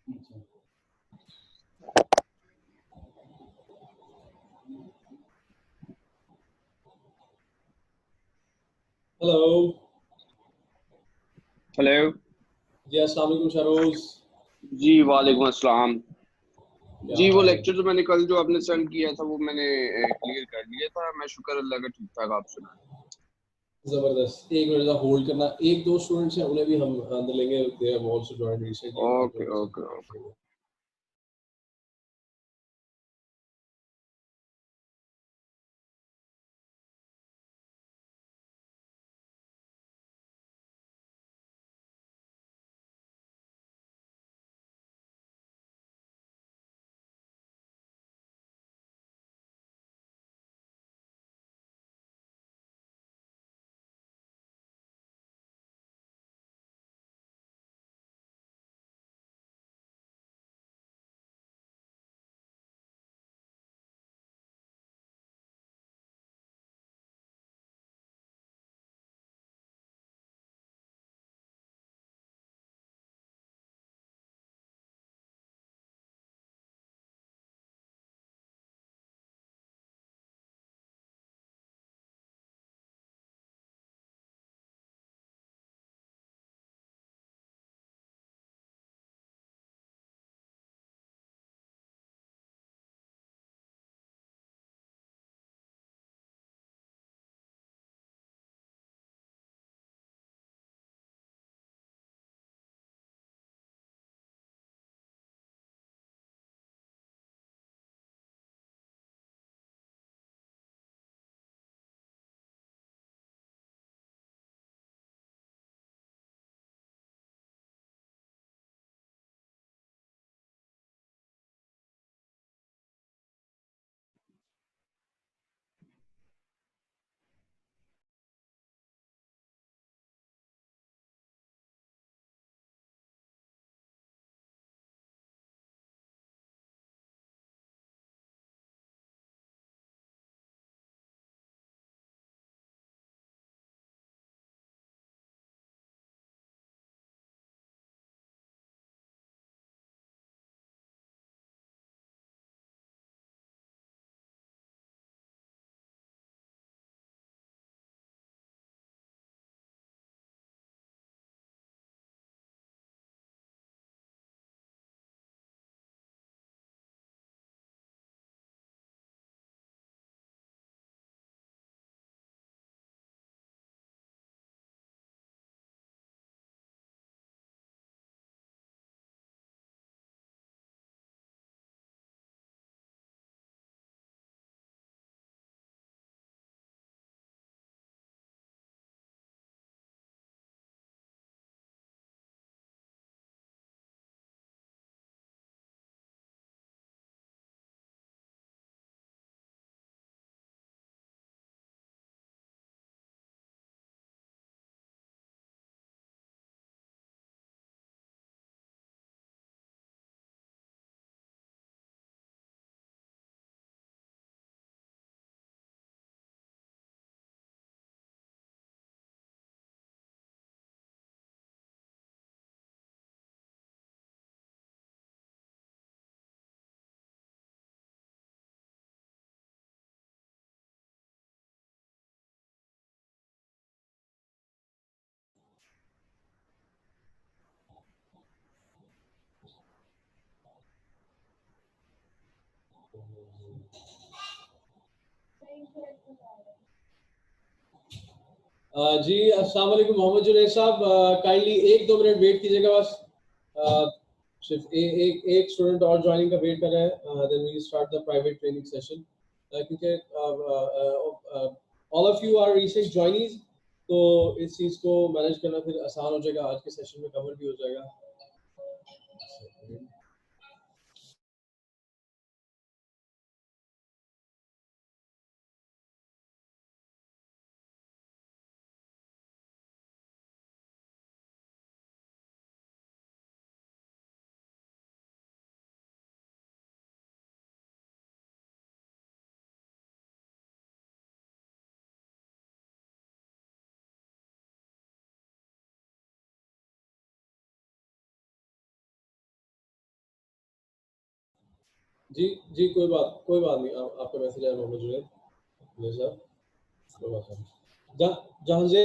Hello. Hello. जी अस्सलाम वालेकुम शरोज। जी वालेकुम अस्सलाम। क्या जी वो हाल है? लेक्चर जो मैंने कल जो आपने सेंड किया था वो मैंने क्लियर कर लिया था। मैं शुक्र अल्लाह का ठीक ठाक। आप सुना। जबरदस्त, एक मिनट का होल्ड करना। एक दो स्टूडेंट्स हैं, उन्हें भी हम अंदर लेंगे। They have also joined recently, आप ओके लोगों से ओके बात ओके। करेंगे। जी अस्सलाम वालेकुम मोहम्मद जुनैद साहब, काइंडली एक दो मिनट वेट कीजिएगा बस। अ, सिर्फ एक स्टूडेंट और ज्वाइनिंग का वेट कर रहा है, then we start the private training session. क्योंकि all of you are recent joinees, तो इस चीज़ को मैनेज करना फिर आसान हो जाएगा, आज के सेशन में कवर भी हो जाएगा। जी कोई बात नहीं, आपका मैसेज आया मोहम्मद जुनैद साहब, कोई बात नहीं। जहाँ से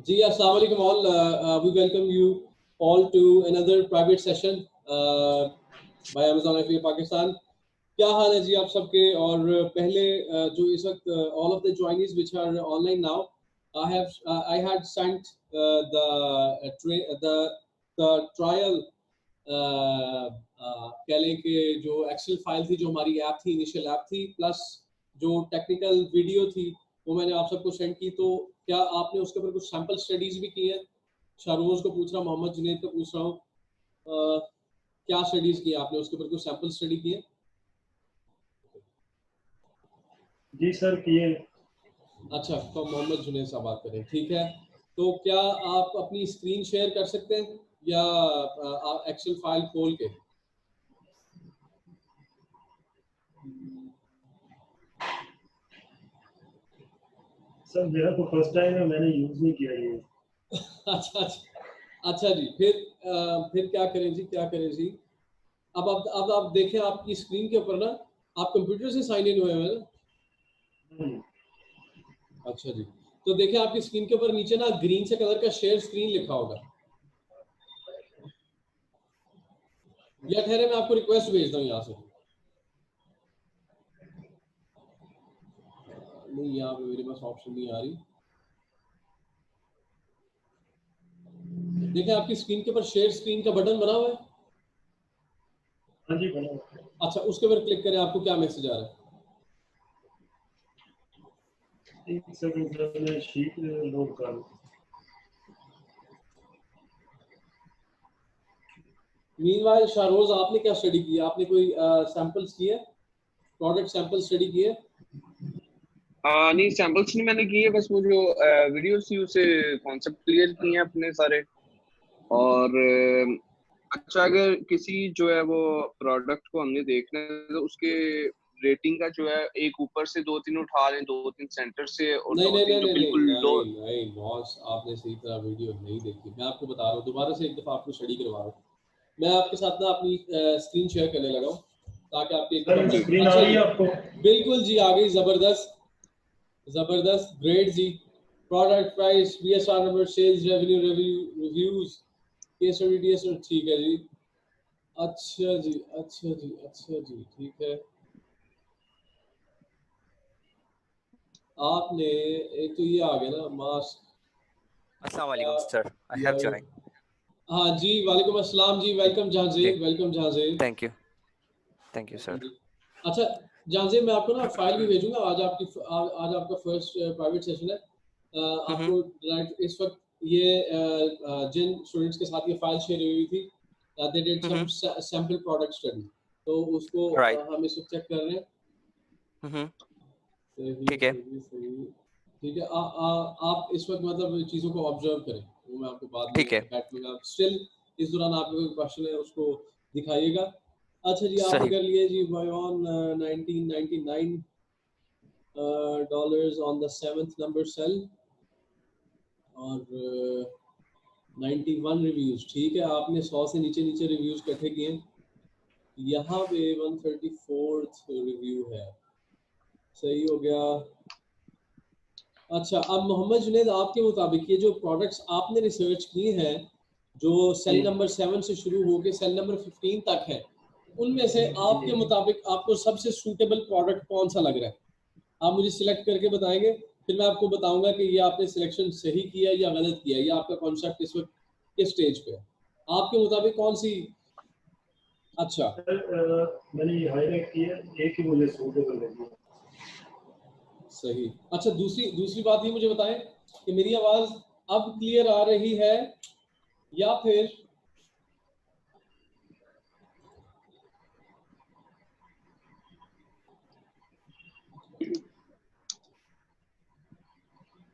जी अस्सलाम वालेकुम all, we welcome you all to another private session by Amazon FA Pakistan. क्या हाल है जी आप सबके? और पहले जो इस वक्त all of the joinees which are online now, I had sent the trial कह लें कि जो एक्सेल फाइल थी, जो हमारी ऐप थी, इनिशियल ऐप थी, प्लस जो टेक्निकल वीडियो थी वो मैंने आप सबको सेंड की। तो क्या आपने उसके ऊपर कुछ सैंपल स्टडीज भी की है? शाहरोज को पूछ रहा हूँ, मोहम्मद जुनैद को पूछ रहा हूँ, क्या स्टडीज की आपने, उसके ऊपर कुछ सैंपल स्टडी की है? जी सर किए। अच्छा, तो मोहम्मद जुनैद साहब बात करें, ठीक है। तो क्या आप अपनी स्क्रीन शेयर कर सकते हैं या एक्सेल फाइल खोल के? सर मेरा तो फर्स्ट टाइम है, मैंने यूज नहीं किया ये। अच्छा जी, फिर क्या करें जी, क्या करें जी? अब आप देखें आपकी स्क्रीन के ऊपर ना, आप कंप्यूटर से साइन इन हुए हैं ना? अच्छा जी, तो देखें आपकी स्क्रीन के ऊपर नीचे ना ग्रीन से कलर का शेयर स्क्रीन लिखा होगा, या ठहरे मैं आपको रिक्वेस्ट भेजता हूँ यहाँ से। नहीं, यहाँ पे मेरे पास ऑप्शन नहीं आ रही। देखें आपकी स्क्रीन के ऊपर शेयर स्क्रीन का बटन बना हुआ है। हाँ जी बना हुआ है। अच्छा, उसके ऊपर क्लिक करें, आपको क्या मैसेज आ रहा है? एक सेकंड सर, मैं शीट लोड कर लूं। मीनवाइल शाहरोज, आपने क्या स्टडी की है? आपने कोई सैंपल्स किए, प्रोडक्ट सैंपल स्टडी की है? नहीं सैम्पल्स नहीं मैंने किए, बस वो जो वीडियोस थी उसे कॉन्सेप्ट क्लियर किए हैं अपने सारे। और अच्छा, अगर किसी जो है वो प्रोडक्ट को हमने देखना है तो उसके रेटिंग का जो है, एक ऊपर से 2-3 उठा लें, 2-3 सेंटर से, और नहीं नहीं 2-3 नहीं जो नहीं बिल्कुल नहीं लो। नहीं नहीं बॉस, आपने सही तरह वीडियो नहीं देखी। मैं आपको बता रहा हूँ, दोबारा से एक दफ़ा आपको स्टडी करवा रहा हूँ। मैं आपके साथ ना अपनी स्क्रीन शेयर करने लगा हूँ, ताकि आपकी एक सर दफ़ा स्क्रीन आ अच्छा रही जी, है आपको? बिल्कुल जी आ गई, ज़बरदस्त ज़बरदस्त, ग्रेट जी। Product price, BSR number, sales revenue, reviews, case study, DS, ठीक है जी। अच्छा जी, अच्छा जी, अच्छा जी, ठीक है। आपने एक तो ये आ गया ना मास्क। अस्सलाम वालेकुम सर, आई हैव जॉइन। हाँ जी, वालेकुम अस्सलाम जी, welcome Jahanzeb, welcome Jahanzeb. Thank you sir. अच्छा जहांज़ेब, मैं आपको ना फाइल भी भेजूंगा। आज आपका फर्स्ट प्राइवेट सेशन है। आपको डायरेक्ट इस वक्त ये जिन स्टूडेंट्स के साथ ये फाइल शेयर हुई थी, they did some sample product study, तो उसको हम इस वक्त चेक कर रहे हैं। ठीक है, ठीक है। आप इस वक्त मतलब चीज़ों को ऑब्जर्व करें, वो मैं आपको बाद में ठीक है, बैठूंगा। स्टिल इस दौरान आपको कोई क्वेश्चन है उसको दिखाइएगा। अच्छा जी, आपने सही। कर लिया जी। Vion 1999 dollars on the 7th number sale, और 91 रिव्यूज, ठीक है। आपने 100 से नीचे नीचे रिव्यूज इकट्ठे किए हैं। यहाँ पे 134th रिव्यू है, सही हो गया। अच्छा, अब मोहम्मद जुनैद, आपके मुताबिक ये जो प्रोडक्ट्स आपने रिसर्च किए हैं, जो सेल नंबर 7 से शुरू होकर सेल नंबर 15 तक है, उनमें से आपके मुताबिक आपको सबसे सूटेबल प्रोडक्ट कौन सा लग रहा है? आप मुझे सिलेक्ट करके बताएंगे, फिर मैं आपको बताऊंगा कि ये आपने सिलेक्शन सही किया या गलत किया, या आपका कॉन्सेप्ट इस वक्त किस स्टेज पे है। आपके मुताबिक कौन सी? अच्छा मैंने ये हाईलाइट किया, एक ही मुझे सूटेबल लगी। सही। अच्छा, दूसरी बात ये मुझे बताएं कि मेरी आवाज अब क्लियर आ रही है या फिर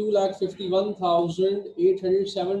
2,51,807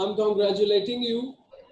I'm congratulating you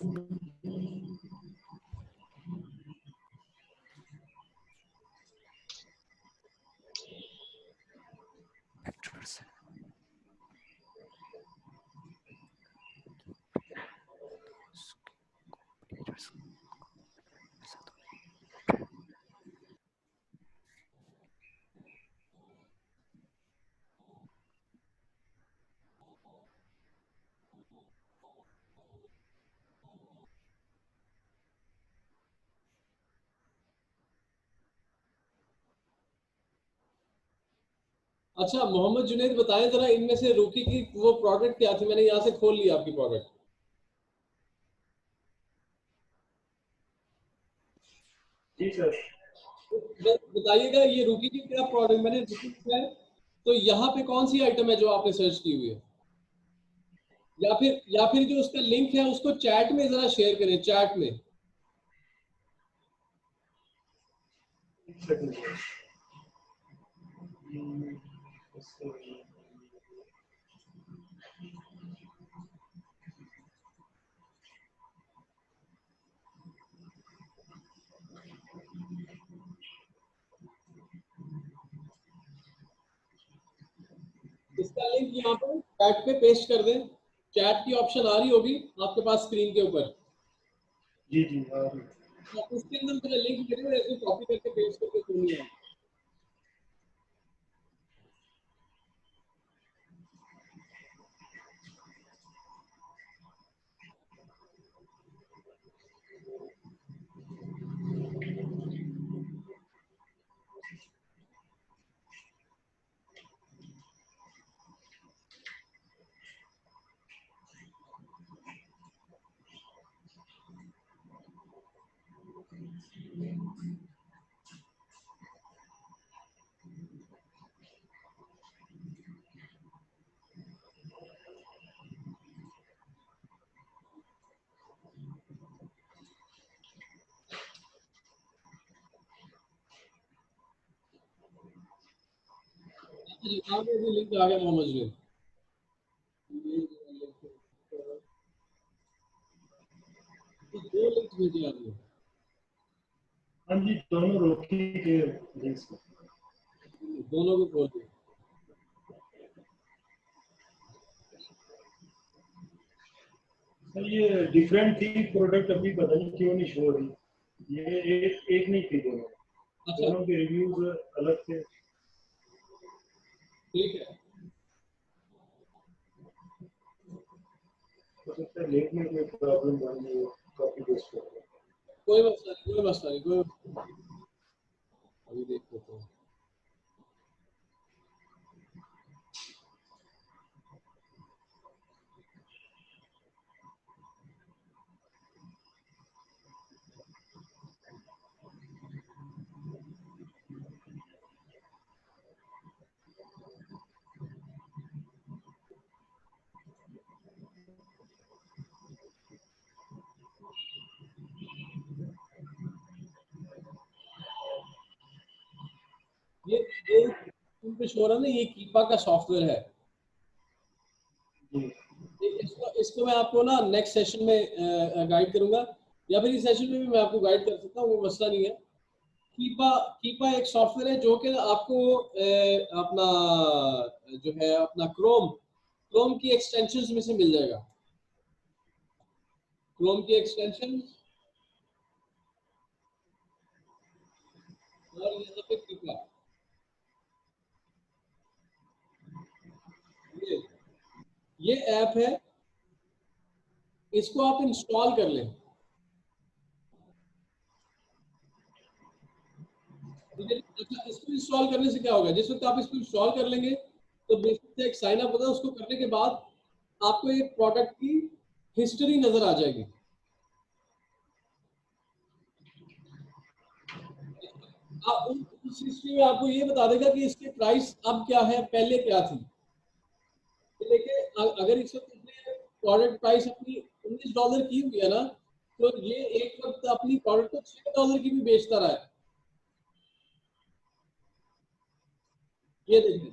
Vectors. अच्छा मोहम्मद जुनैद बताएं जरा, इनमें से रूकी की वो प्रोडक्ट क्या थी? मैंने यहाँ से खोल लिया आपकी प्रोडक्ट। जी सर। बताइएगा ये रूकी की क्या प्रोडक्ट, मैंने किया है तो यहाँ पे कौन सी आइटम है जो आपने सर्च की हुई है? या फिर जो उसका लिंक है उसको चैट में जरा शेयर करें, चैट में। इसका लिंक यहाँ पर चैट पे पेस्ट कर दें। चैट की ऑप्शन आ रही होगी आपके पास स्क्रीन के ऊपर। जी जी तो उसके अंदर मेरा लिंक मिलेगा, ऐसे कॉपी करके पेस्ट करके सुनिए। आगे भी लिंक आ गया मोहम्मद जुनैद। दो लिंक भेजे आपने। हाँ जी, दोनों रोकी के लिंक्स दोनों को खोल दिया। सर ये डिफरेंट थी प्रोडक्ट, अभी पता नहीं क्यों नहीं शो रही। ये एक नहीं थी दोनों। अच्छा दोनों के रिव्यूज अलग थे। ठीक है, हो सकता है लिंक में कोई प्रॉब्लम बन रही हो, कॉपी पेस्ट कर रहे हो। कोई मसला नहीं, कोई मसला नहीं, कोई अभी देख लेते हैं। ये पे शो रहा है ना, ये कीपा का सॉफ्टवेयर है। इसको मैं आपको ना नेक्स्ट सेशन में गाइड करूंगा, या फिर इस सेशन में भी मैं आपको गाइड कर सकता हूँ, वो मसला नहीं है। कीपा कीपा एक सॉफ्टवेयर है जो कि आपको अपना जो है अपना क्रोम की एक्सटेंशंस में से मिल जाएगा। क्रोम की एक्सटेंशन और यहाँ पे कीपा, ये ऐप है, इसको आप इंस्टॉल कर लें। अच्छा, इसको इंस्टॉल करने से क्या होगा, जिस वक्त आप इसको इंस्टॉल कर लेंगे तो बेसिक से एक साइन अप होता है, उसको करने के बाद आपको एक प्रोडक्ट की हिस्ट्री नजर आ जाएगी। उस हिस्ट्री में आपको ये बता देगा कि इसके प्राइस अब क्या है, पहले क्या थी। लेकिन अगर इस वक्त प्रोडक्ट प्राइस अपनी $19 की हुई है ना, तो ये एक वक्त अपनी प्रोडक्ट को $6 की भी बेचता रहा है। ये देखिए,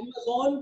Amazon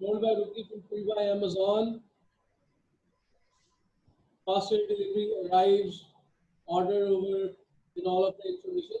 sold by Rookie fulfilled by Amazon, faster delivery arrives, order over in all of the information.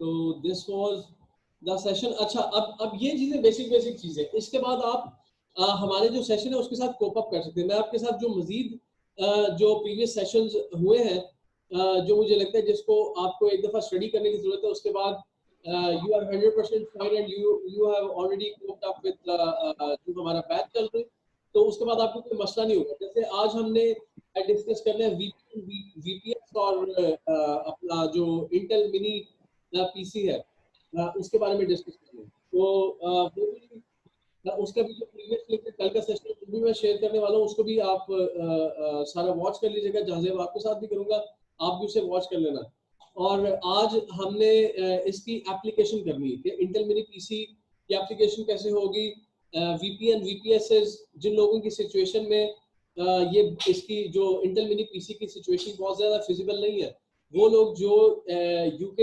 तो this was the session. अच्छा, अब ये चीजें बेसिक चीजें, इसके बाद आप हमारे जो सेशन है उसके साथ कोप अप कर सकते हैं. मैं आपके साथ जो मजीद जो प्रीवियस सेशंस हुए हैं, जो मुझे लगता है जिसको आपको एक दफा स्टडी करने की जरूरत है, उसके बाद you are 100% fine and you have already coped up with जो हमारा बैच चल रहा है, तो उसके बाद आपको कोई मसला नहीं होगा. जैसे आज हमने डिस्कस करना है VPS और अपना जो इंटेल मिनी पीसी है उसके बारे में डिस्कस करना है. तो वो भी उसका भी जो प्रीवियस लिंक कल का सेशन वो भी मैं शेयर करने वाला हूँ, उसको भी आप सारा वॉच कर लीजिएगा. जहाँ आपके साथ भी करूँगा, आप भी उसे वॉच कर लेना. और आज हमने इसकी एप्लीकेशन करनी है कि इंटेल मिनी पीसी की एप्लीकेशन कैसे होगी. VPN VPSs जिन लोगों की सिचुएशन में ये इसकी जो इंटेल मिनी पीसी की सिचुएशन बहुत ज़्यादा फिजिबल नहीं है, वो लोग जो UK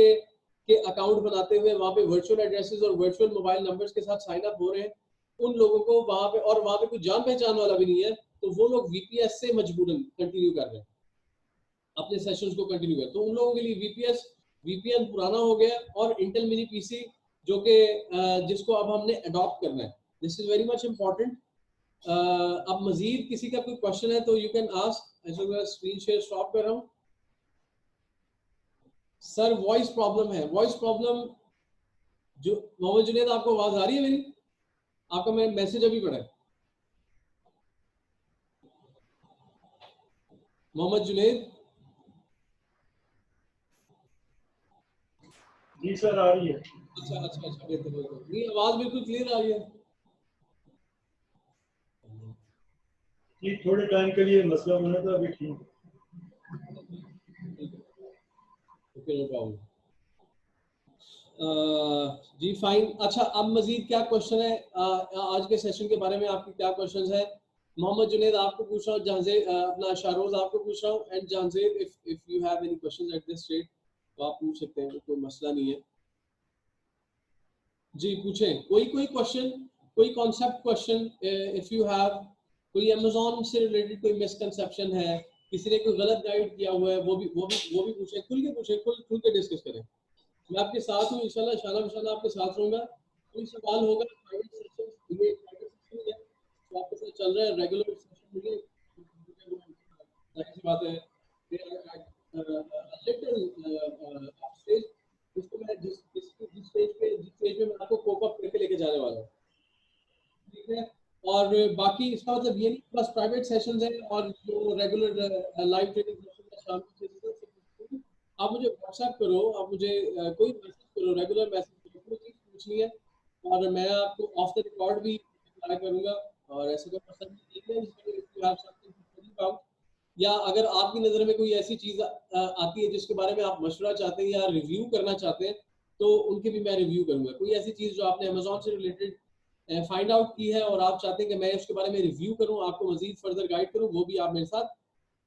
के अकाउंट बनाते हुए वहाँ पे वर्चुअल एड्रेसेस और वर्चुअल मोबाइल नंबर्स के साथ साइन अप हो रहे हैं, उन लोगों को वहाँ पे, और वहाँ पे कोई जान पहचान वाला भी नहीं है, तो वो लोग VPS से मजबूरन कंटिन्यू कर रहे हैं अपने सेशंस को कंटिन्यू कर. तो उन लोगों के लिए VPN पुराना हो गया और इंटेल मिनी पीसी जो कि जिसको अब हमने अडॉप्ट करना है. This is very much important. अब मजीद किसी का कोई क्वेश्चन है तो यू कैन आस्क. ऐसे मैं स्क्रीन शेयर स्टॉप कर रहा हूँ. सर वॉइस प्रॉब्लम है. वॉइस प्रॉब्लम जो मोहम्मद जुनैद, आपको आवाज आ रही है मेरी? आपका मैं मैसेज अभी पढ़ा है. मोहम्मद जुनैद. जी सर आ रही है. अच्छा बेहतर. नहीं, आवाज बिल्कुल क्लियर आ रही है. जी थोड़े टाइम के लिए मसला होना था, अभी ठीक. Okay, no problem. जी फाइन. अच्छा, अब मजीद क्या क्वेश्चन है आज के सेशन के बारे में? आपके क्या क्वेश्चंस है? मोहम्मद जुनैद आपको पूछ रहा हूँ, जहांज़ेब अपना शाहरोज आपको पूछ रहा हूँ, and Jahanzeb if you have any questions at this stage तो आप पूछ सकते हैं, कोई मसला नहीं है. जी पूछें, कोई क्वेश्चन, कोई concept question if you have. कोई अमेज़न से रिलेटेड कोई मिसकंसेप्शन है, किसी ने कोई गलत गाइड किया हुआ है, वो भी पूछें. खुल के डिस्कस करें. मैं आपके साथ हूँ इंशाल्लाह, शाना आपके साथ रहूंगा. कोई सवाल होगा प्राइवेट सेशन, ये प्राइवेट सेशन है तो आपके साथ चल रहा है. रेगुलर सेशन में ऐसी बात है लिटिल स्टेज, जिसको मैं जिस स्टेज पे मैं आपको कोप अप करके लेके जाने वाला हूँ. ठीक है. और बाकी इसका मतलब ये नहीं बस प्राइवेट सेशंस हैं और जो रेगुलर लाइव ट्रेनिंग सेशन है शाम की चीजें. आप मुझे व्हाट्सएप करो, आप मुझे कोई मैसेज करो, रेगुलर मैसेज करो, कोई चीज पूछनी है और मैं आपको ऑफ द रिकॉर्ड भी रिप्लाई करूंगा. और ऐसे कोई मसला नहीं है इसमें आप समथिंग, या अगर आपकी नज़र में कोई ऐसी चीज आती है जिसके बारे में आप मशवरा चाहते हैं या रिव्यू करना चाहते हैं तो उनके भी मैं रिव्यू करूंगा. कोई ऐसी चीज जो आपने अमेज़न से रिलेटेड फाइंड आउट की है और आप चाहते हैं कि मैं उसके बारे में रिव्यू करूं, आपको मजीद फर्दर गाइड करूं, वो भी आप मेरे साथ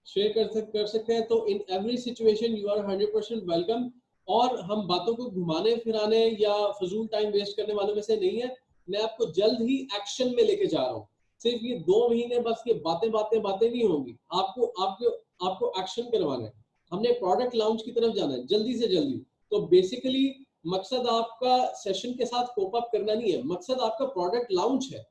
शेयर कर सकते हैं. तो in every situation you are 100% welcome. और हम बातों को घुमाने फिराने या फजूल टाइम वेस्ट करने वालों में से नहीं है. मैं आपको जल्द ही एक्शन में लेके जा रहा हूँ. सिर्फ ये 2 महीने बस ये बातें नहीं होंगी. आपको एक्शन करवाना है. हमने प्रोडक्ट लॉन्च की तरफ जाना है जल्दी से जल्दी. तो बेसिकली मकसद आपका सेशन के साथ कोप अप करना नहीं है, मकसद आपका प्रोडक्ट लॉन्च है.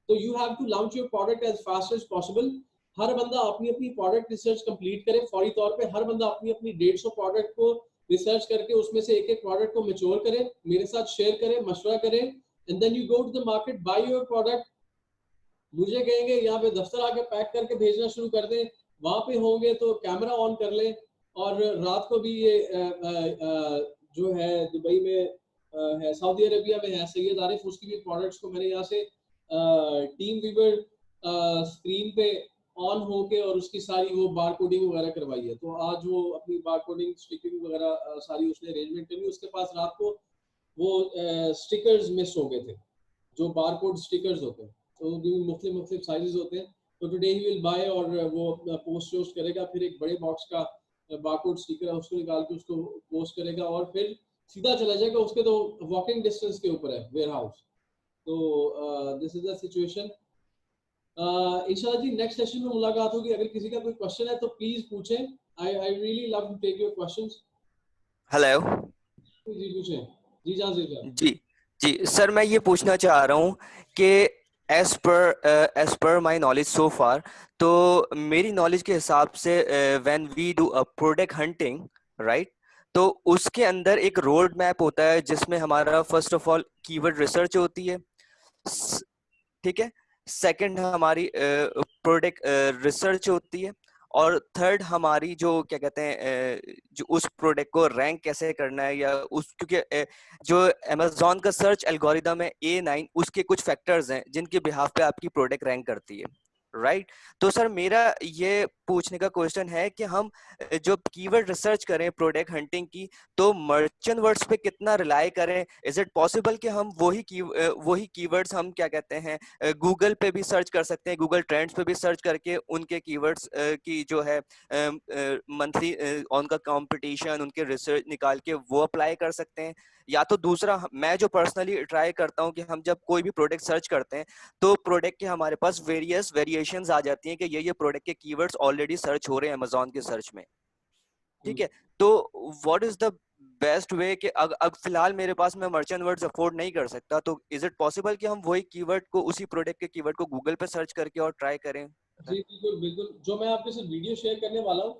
तो you have to launch your product as fast as possible. हर बंदा अपनी प्रोडक्ट रिसर्च कंप्लीट करे फौरी तौर पे. हर बंदा अपनी 150 प्रोडक्ट को रिसर्च करके उसमें से एक प्रोडक्ट को मैच्योर करे, मेरे साथ शेयर करे, मशवरा करे, and then you go to the market, buy your product. मुझे कहेंगे यहाँ पे दफ्तर आके पैक करके भेजना शुरू कर दें, वहां पे होंगे तो कैमरा ऑन कर लें. और रात को भी ये जो है दुबई में है, सऊदी अरेबिया में है सैयद आरिफ, उसकी भी प्रोडक्ट्स को मैंने यहाँ से टीम वीवर स्क्रीन पे ऑन होके और उसकी सारी वो बार कोडिंग वगैरह करवाई है. तो आज वो अपनी बार कोडिंग स्टिकिंग वगैरह सारी उसने अरेंजमेंट करी. उसके पास रात को वो स्टिकर्स मिस हो गए थे, जो बार कोड स्टिकर्स होते हैं, तो मुख्तलिफ साइजेस होते हैं. तो टुडे ही विल बाय और वो पोस्ट करेगा. फिर एक बड़े बॉक्स का बारकोड स्टिकर है उसको निकाल के उसको पोस्ट करेगा और फिर सीधा चला जाएगा. उसके तो वॉकिंग डिस्टेंस के ऊपर है वेयर हाउस. तो दिस इज द सिचुएशन. इंशाल्लाह जी नेक्स्ट सेशन में मुलाकात होगी. अगर किसी का कोई क्वेश्चन है तो प्लीज पूछें. I really love to take your questions. Hello. जी पूछें जी जहाँ से क्या जी जी सर, मैं ये पूछना चाह रहा हूँ कि as per my knowledge so फार, तो मेरी नॉलेज के हिसाब से when we do a product hunting, right, तो उसके अंदर एक रोड मैप होता है जिसमें हमारा first of all keyword research होती है, ठीक है, सेकंड हमारी प्रोडक्ट रिसर्च होती है, और थर्ड हमारी जो क्या कहते हैं जो उस प्रोडक्ट को रैंक कैसे करना है, या उस क्योंकि जो अमेजोन का सर्च एल्गोरिदम है A9, उसके कुछ फैक्टर्स हैं जिनके बिहाफ पे आपकी प्रोडक्ट रैंक करती है, राइट। तो सर मेरा ये पूछने का क्वेश्चन है कि हम जो कीवर्ड रिसर्च करें प्रोडक्ट हंटिंग की, तो मर्चेंट वर्ड्स पे कितना रिलाई करें? इज इट पॉसिबल कि हम वही कीवर्ड्स हम क्या कहते हैं गूगल पे भी सर्च कर सकते हैं, गूगल ट्रेंड्स पे भी सर्च करके उनके कीवर्ड्स की जो है मंथली उनका कंपटीशन, उनके रिसर्च निकाल के वो अप्लाई कर सकते हैं? या तो दूसरा, मैं जो पर्सनली ट्राई करता हूँ कि हम जब कोई भी प्रोडक्ट सर्च करते हैं तो प्रोडक्ट के हमारे पास वेरिएशंस आ जाती हैं कि ये प्रोडक्ट के कीवर्ड्स ऑलरेडी सर्च हो रहे हैं अमेजोन के सर्च में, ठीक है। तो what is the best way कि अग फिलहाल मेरे पास मैं मर्चेंट वर्ड्स अफोर्ड नहीं कर सकता, तो इज इट पॉसिबल कि हम वही कीवर्ड को, उसी प्रोडक्ट के कीवर्ड को गूगल पे सर्च करके और ट्राई करें? जी बिल्कुल बिल्कुल, जो मैं आपके साथ वीडियो शेयर करने वाला हूँ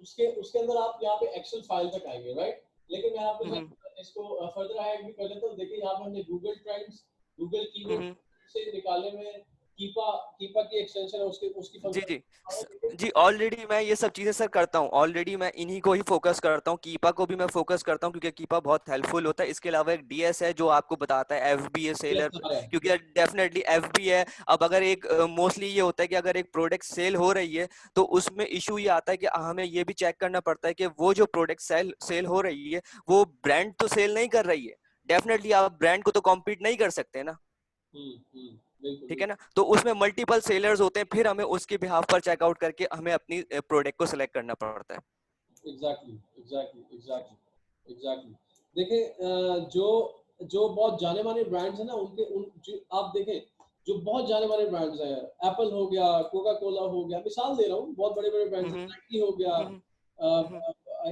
उसके उसके अंदर आप यहाँ पे एक्सेल फाइल तक आएंगे, राइट। लेकिन मैं आपके साथ इसको फर्दर ऐड भी कर लेता हूँ। देखिए यहाँ पे हमने गूगल ट्रेंड्स, गूगल कीवर्ड से निकालने में कीपा की एक्सटेंशन है, उसकी जी फंक्शन जी ऑलरेडी मैं ये सब चीजें सर करता हूँ, ऑलरेडी मैं इन्हीं को ही फोकस करता हूँ, कीपा को भी मैं फोकस करता हूँ क्योंकि कीपा बहुत हेल्पफुल होता है। इसके अलावा एक डीएस है जो आपको बताता है एफबी है सेलर, क्योंकि डेफिनेटली एफबी है। अब अगर एक मोस्टली ये होता है कि अगर एक प्रोडक्ट सेल हो रही है तो उसमें इशू ये आता है कि हमें ये भी चेक करना पड़ता है कि वो जो प्रोडक्ट सेल हो रही है वो ब्रांड तो सेल नहीं कर रही है, डेफिनेटली आप ब्रांड को तो कॉम्पीट नहीं कर सकते ना, ठीक है ना। तो उसमें मल्टीपल सेलर्स होते हैं, फिर हमें उसके बिहाफ पर चेकआउट करके हमें अपनी प्रोडक्ट को सिलेक्ट करना पड़ता है। एग्जैक्टली। देखिए जो बहुत जाने माने ब्रांड्स हैं ना, आप देखें जो बहुत जाने माने ब्रांड्स हैं, एप्पल हो गया, कोका कोला हो गया, मिसाल दे रहा हूँ, बहुत बड़े बड़े ब्रांड्स, नाइकी हो गया,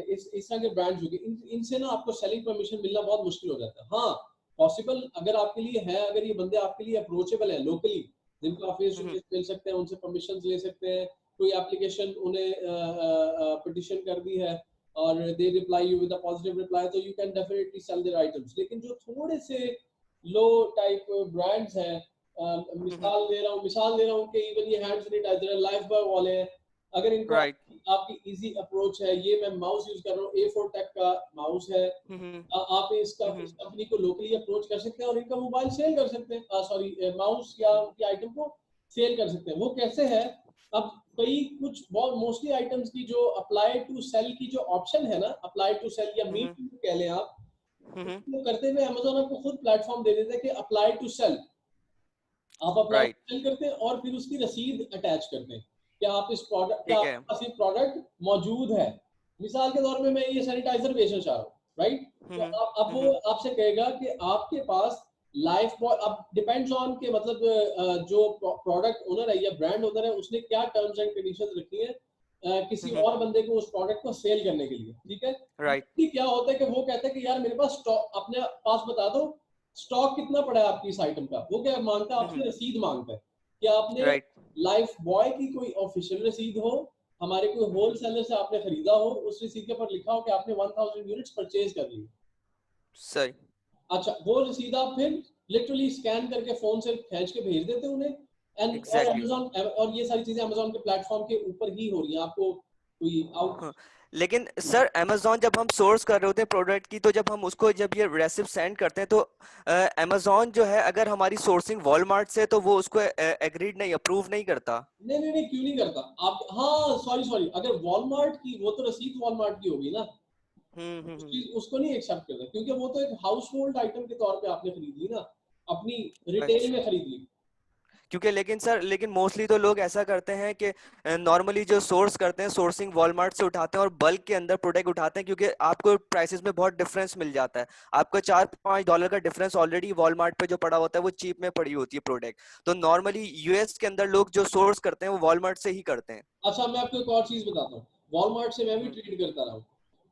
इस तरह के ब्रांड्स हो गए, इनसे ना आपको सेलिंग परमिशन मिलना बहुत मुश्किल हो जाता है। हाँ पॉसिबल अगर आपके लिए है, अगर ये बंदे आपके लिए अप्रोचेबल है लोकली, जिनको आप फेस टू फेस मिल सकते हैं, उनसे परमिशन ले सकते हैं, कोई एप्लीकेशन उन्हें पिटिशन कर दी है और they reply you with a positive reply, तो you can definitely sell their items. लेकिन जो थोड़े से लो टाइप ब्रांड्स हैं, मिसाल दे रहा हूँ कि इवन ये हैंड सैनिटाइजर लाइफ बॉय वाले हैं, अगर इनको आपकी इजी अप्रोच है, ये मैं माउस यूज कर रहा हूँ, A4 टेक का माउस है, आप इस कंपनी को लोकली अप्रोच कर सकते हैं और इनका मोबाइल सेल कर सकते हैं, सॉरी माउस या उनकी आइटम को सेल कर सकते हैं। वो कैसे है, अब कई कुछ बहुत मोस्टली आइटम्स की जो अप्लाई टू सेल की जो ऑप्शन है ना, अप्लाई टू सेल या मीट कह लें आप, वो करते हुए अमेज़न आपको खुद प्लेटफॉर्म दे देता है कि अप्लाई टू सेल, आप अप्लाई सेल करते हैं और फिर उसकी रसीद अटैच करते हैं कि आप इस प्रोडक्ट का, आपके पास ये प्रोडक्ट मौजूद है। मिसाल के तौर पे मैं ये सैनिटाइजर बेचना चाह रहा हूँ, राइट, तो अब वो आपसे कहेगा कि आपके पास लाइफ बॉय, अब डिपेंड्स ऑन के मतलब जो प्रोडक्ट ओनर है या ब्रांड ओनर है उसने क्या टर्म्स एंड कंडीशंस रखी है किसी और बंदे को उस प्रोडक्ट को सेल करने के लिए, ठीक है, राइट। क्या होता है कि वो कहता है कि यार मेरे पास स्टॉक अपने पास बता दो, स्टॉक कितना पड़ा है आपकी इस आइटम का। वो क्या मांगता है आपसे, रसीद मांगता है कि आपने लाइफ बॉय की कोई ऑफिशियल रसीद हो, हमारे कोई होलसेलर से आपने खरीदा हो, उस रसीद के ऊपर लिखा हो कि आपने 1000 यूनिट्स परचेज कर ली, सही। अच्छा, वो रसीद आप फिर लिटरली स्कैन करके फोन से खींच के भेज देते उन्हें, एंड और ये सारी चीजें अमेज़न के प्लेटफॉर्म के ऊपर ही हो रही हैं, आपको कोई आउट। लेकिन सर अमेज़न जब हम सोर्स कर रहे होते हैं प्रोडक्ट की, तो जब हम उसको जब ये रेसिप्ट सेंड करते हैं तो अमेज़न जो है अगर हमारी सोर्सिंग वॉलमार्ट से, तो वो उसको एग्रीड नहीं, अप्रूव नहीं करता। नहीं क्यों नहीं करता आप, हाँ सॉरी, अगर वॉलमार्ट की, वो तो रसीद वॉलमार्ट की होगी ना, उसको नहीं एक्सेप्ट करता, क्योंकि वो तो एक हाउस होल्ड आइटम के तौर पे आपने खरीद ली ना, अपनी रिटेल में खरीद ली। क्योंकि लेकिन मोस्टली तो लोग ऐसा करते हैं कि नॉर्मली जो सोर्स करते हैं, सोर्सिंग वॉलमार्ट से उठाते हैं और बल्क के अंदर प्रोडक्ट उठाते हैं, क्योंकि आपको प्राइसेस में बहुत डिफरेंस मिल जाता है। आपका $4-5 का डिफरेंस ऑलरेडी वॉलमार्ट पे जो पड़ा होता है वो चीप में पड़ी होती है प्रोडक्ट। तो नॉर्मली यूएस के अंदर लोग जो सोर्स करते हैं वो वॉलमार्ट से ही करते हैं। अच्छा, मैं आपको एक और चीज बताता हूँ, वॉलमार्ट से मैं भी ट्रेड करता रहा हूँ,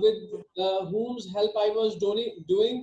with whose help I was doing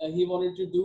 he wanted to do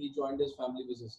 he joined his family business.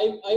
I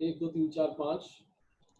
1 2 3 4 5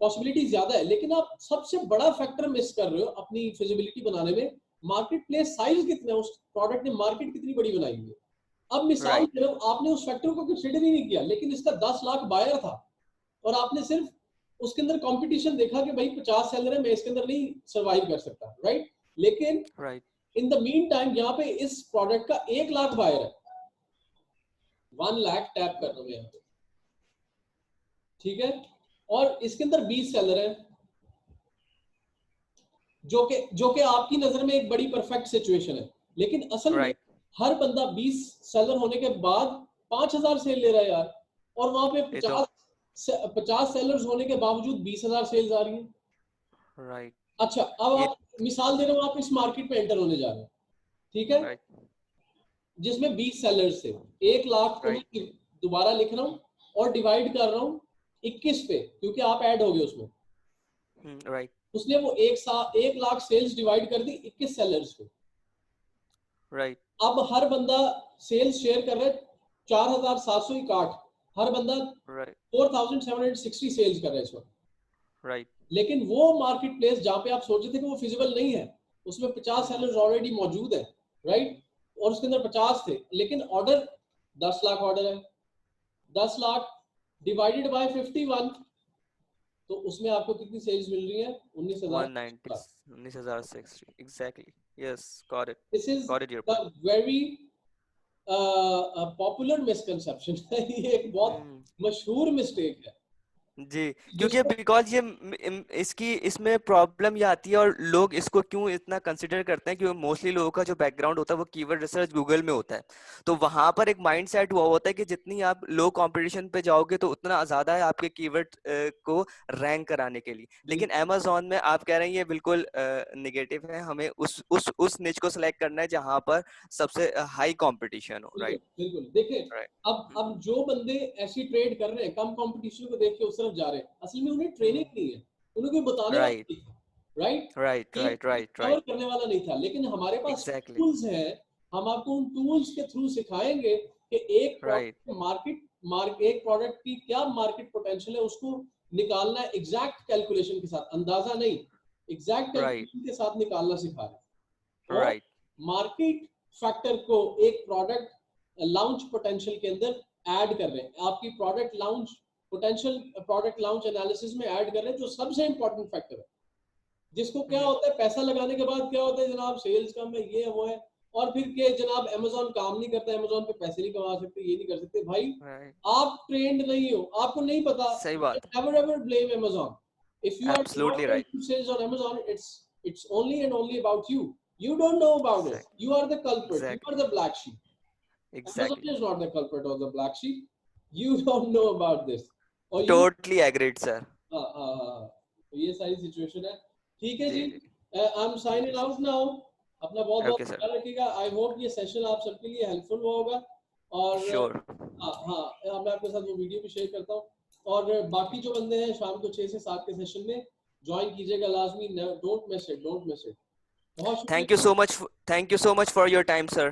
possibility ज्यादा है, लेकिन आप सबसे बड़ा फैक्टर मिस कर रहे हो अपनी फिजिबिलिटी बनाने में, मार्केट प्लेस साइज कितना है, उस प्रोडक्ट ने मार्केट कितनी बड़ी बनाई हुई है. अब मिसाल Right. दे रहा हूं, आपने उस फैक्टर को कंसीडर ही नहीं किया, लेकिन इसका 10 लाख बायर था और आपने सिर्फ उसके अंदर कंपटीशन देखा कि भाई 50 सेलर है, मैं इसके अंदर नहीं सर्वाइव कर सकता, राइट. लेकिन Right. In the mean time यहाँ पे इस प्रोडक्ट का 1 लाख बायर है, 1 लाख टैप कर रहा हूं यहाँ पे, ठीक है, और इसके अंदर 20 सेलर है, जो कि आपकी नजर में एक बड़ी परफेक्ट सिचुएशन है, लेकिन असल में Right. हर बंदा 20 सेलर होने के बाद 5000 सेल ले रहा है यार, और वहां पे ये तो 50 सेलर्स होने के बावजूद 20,000 सेल्स आ रही है. Right. अच्छा, अब ये आप मिसाल दे रहे हो, आप इस मार्केट में एंटर होने जा रहे हैं, ठीक है, Right. जिसमें 20 सेलर्स थे, 1 लाख को Right. मैं दोबारा लिख रहा हूँ और डिवाइड कर रहा हूँ 21 पे, क्योंकि आप ऐड हो गए उसमें. Right. उसने वो 1 लाख सेल्स डिवाइड कर दी 21 सेलर्स पे. Right. अब हर बंदा सेल्स शेयर कर रहा है 4,761, हर बंदा Right. 4,760 सेल्स कर रहा है इस वक्त. Right. लेकिन वो मार्केट प्लेस जहां पे आप सोचे थे कि वो फिजिबल नहीं है, उसमें 50 सेलर्स ऑलरेडी मौजूद है, राइट, और उसके अंदर 50 थे, लेकिन ऑर्डर 10 लाख ऑर्डर है, 10 लाख डिवाइडेड बाय 51, तो उसमें आपको कितनी सेल्स मिल रही है? 190. 19,060. Exactly. Yes. Got it. This is Got it. Your the point. Very popular misconception है, ये एक बहुत मशहूर मिस्टेक है जी, क्योंकि बिकॉज ये इसकी इसमें प्रॉब्लम ये आती है, और लोग इसको क्यों इतना कंसिडर करते हैं, क्योंकि मोस्टली लोगों का जो बैकग्राउंड होता है वो कीवर्ड रिसर्च गूगल में होता है, तो वहां पर एक माइंड सेट हुआ होता है कि जितनी आप लो कंपटीशन पे जाओगे तो उतना ज्यादा है आपके कीवर्ड को रैंक कराने के लिए. लेकिन अमेज़न में आप कह रहे हैं ये बिल्कुल नेगेटिव है, हमें उस निच को सिलेक्ट करना है जहां पर सबसे हाई कंपटीशन हो. राइट. बिल्कुल. देखिए, अब जो बंदे ऐसी ट्रेड कर रहे हैं, कम कंपटीशन को देख के उस तरफ जा रहे हैं, असल में उन्हें ट्रेनिंग नहीं है, उन्हें कोई बताने वाला नहीं था, राइट, कवर करने वाला नहीं था. लेकिन हमारे पास टूल्स हैं, हम आपको उन टूल्स के थ्रू सिखाएंगे कि एक प्रोडक्ट की क्या मार्केट पोटेंशियल है, उसको निकालना है एग्जैक्ट कैलकुलेशन के साथ, अंदाजा नहीं, एग्जैक्ट कैलकुलेशन के साथ निकालना सिखा रहे हैं. मार्केट फैक्टर को एक प्रोडक्ट लॉन्च पोटेंशियल के अंदर ऐड कर रहे हैं, आपकी product launch potential product launch analysis में ऐड कर रहे हैं, जो सबसे इंपॉर्टेंट फैक्टर है, जिसको क्या होता है, पैसा लगाने के बाद क्या होता है जनाब, सेल्स कम है, ये वो है, और फिर के जनाब अमेज़न काम नहीं करता, अमेज़न पे पैसे नहीं कमा सकते, ये नहीं कर सकते. भाई आप ट्रेंड नहीं हो, आपको नहीं पता. सही बात. Never blame Amazon. If you Absolutely are right. sales on Amazon, it's only and only about you. You don't know about it. You are the culprit. Exactly. You are the black sheep. Exactly. Amazon is not the culprit or the black sheep. You don't know about this. Or Totally agreed, sir. ये सारी situation है. ठीक है जी. I'm signing out now. अपना बहुत बहुत ख्याल रखिएगा. I hope ये सेशन आप सबके लिए हेल्पफुल हुआ होगा. और Sure. हाँ, मैं आपके साथ वो वीडियो भी शेयर करता हूँ. और बाकी जो बंदे हैं शाम को 6 से 7 के सेशन में ज्वाइन कीजिएगा लाजमी. Don't miss it. Thank you so much for your time, sir.